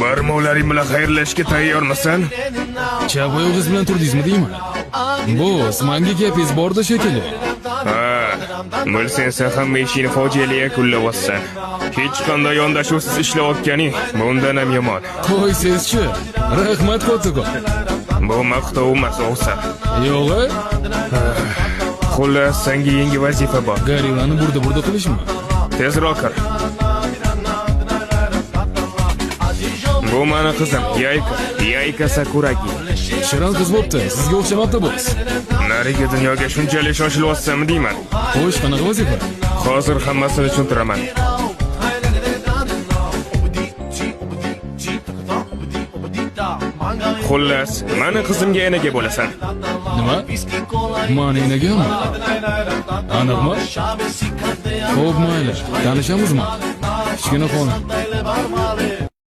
Barmoqlaring bilan xayrlashishga tayyormisan? Chap oyog'ingiz bilan turdingizmi deyman? Boss, menga gapingiz borda shekilli. Ha, bilsang sen hamma ishingni fojiali yakunlayapsan. Hech qanday yondashuvsiz ishlayotganing bundan ham yomon. Qo'ysizchi. Rahmat Qo'tiqon. Bu maqtov emas, o'xsab. Yo'g'i? Xullas, senga yangi vazifa bor. Garilani burda qilishmi? Tezroq qil. Bu meni qizim, Yayka Sakuragi. Shirin qiz bo'pti. Sizga o'xshamabdi boss. Narigi dunyoga shunchalik shoshilyapsanmi deyman. Xo'sh, qanaqa vazifa? Hozir hammasini tushuntiraman. Xullas, meni qizimga enaga bo'lasan. Nima? Meni enagami? Aniqmi? Xo'p, mayli. Tanishamizmi? Kichkina xonim.